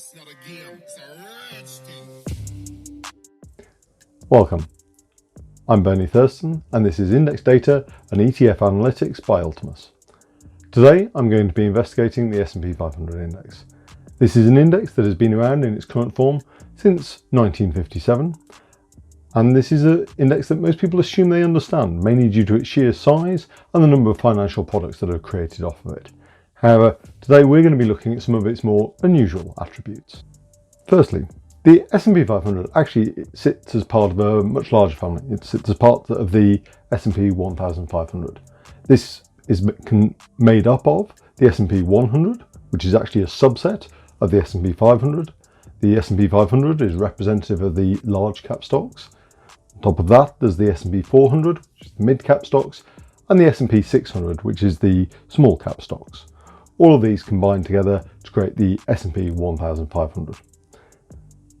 It's not a game, it's a rich thing. Welcome, I'm Bernie Thurston and this is Index Data and ETF Analytics by Ultimus. Today I'm going to be investigating the S&P 500 index. This is an index that has been around in its current form since 1957, and this is an index that most people assume they understand, mainly due to its sheer size and the number of financial products that are created off of it. However, today we're going to be looking at some of its more unusual attributes. Firstly, the S&P 500 actually sits as part of a much larger family. It sits as part of the S&P 1500. This is made up of the S&P 100, which is actually a subset of the S&P 500. The S&P 500 is representative of the large cap stocks. On top of that, there's the S&P 400, which is the mid cap stocks, and the S&P 600, which is the small cap stocks. All of these combine together to create the S&P 1500.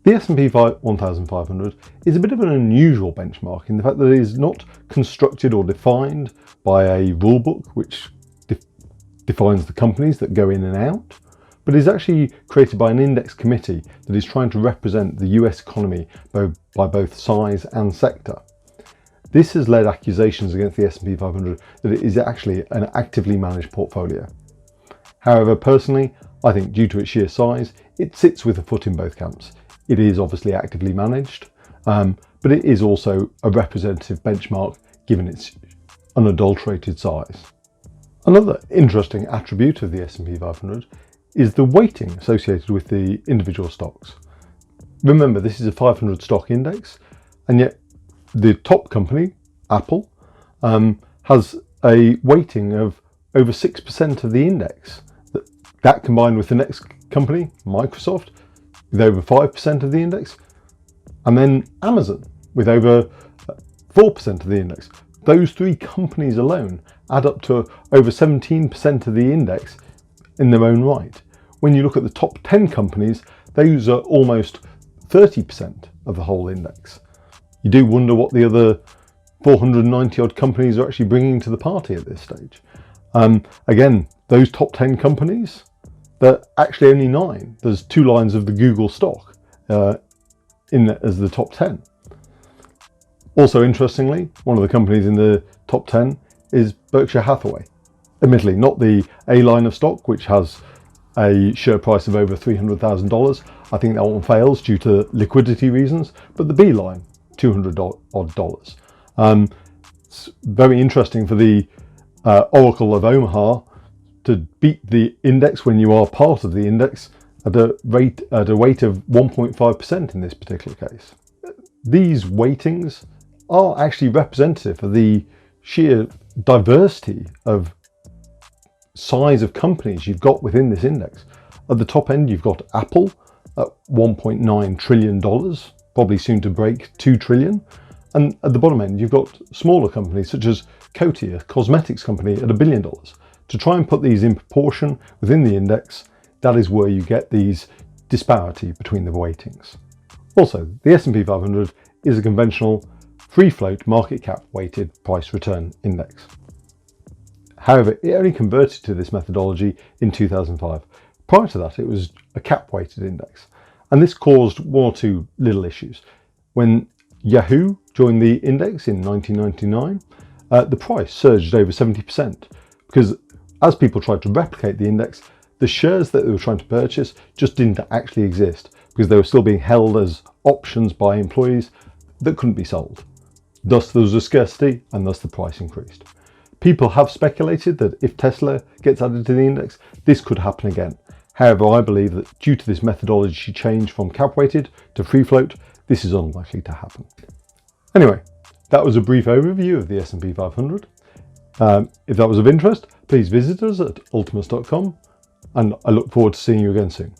The S&P 1500 is a bit of an unusual benchmark in the fact that it is not constructed or defined by a rule book which defines the companies that go in and out, but is actually created by an index committee that is trying to represent the US economy by both size and sector. This has led accusations against the S&P 500 that it is actually an actively managed portfolio. However, personally, I think due to its sheer size, it sits with a foot in both camps. It is obviously actively managed, but it is also a representative benchmark given its unadulterated size. Another interesting attribute of the S&P 500 is the weighting associated with the individual stocks. Remember, this is a 500 stock index, and yet the top company, Apple, has a weighting of over 6% of the index. That combined with the next company, Microsoft, with over 5% of the index, and then Amazon with over 4% of the index. Those three companies alone add up to over 17% of the index in their own right. When you look at the top 10 companies, those are almost 30% of the whole index. You do wonder what the other 490 odd companies are actually bringing to the party at this stage. Again, those top 10 companies, they're actually only 9. There's 2 lines of the Google stock as the top 10. Also interestingly, one of the companies in the top 10 is Berkshire Hathaway. Admittedly, not the A line of stock, which has a share price of over $300,000. I think that one fails due to liquidity reasons, but the B line, $200 odd. It's very interesting for the Oracle of Omaha to beat the index when you are part of the index at a weight of 1.5% in this particular case. These weightings are actually representative of the sheer diversity of size of companies you've got within this index. At the top end, you've got Apple at $1.9 trillion, probably soon to break 2 trillion. And at the bottom end, you've got smaller companies such as Coty, a cosmetics company, at $1 billion. To try and put these in proportion within the index, that is where you get these disparity between the weightings. Also, the S&P 500 is a conventional free float market cap weighted price return index. However, it only converted to this methodology in 2005. Prior to that, it was a cap weighted index. And this caused 1 or 2 little issues. When Yahoo joined the index in 1999, the price surged over 70% because as people tried to replicate the index, the shares that they were trying to purchase just didn't actually exist because they were still being held as options by employees that couldn't be sold. Thus there was a scarcity and thus the price increased. People have speculated that if Tesla gets added to the index, this could happen again. However, I believe that due to this methodology change from cap weighted to free float, this is unlikely to happen. Anyway, that was a brief overview of the S&P 500. If that was of interest, please visit us at ultimus.com, and I look forward to seeing you again soon.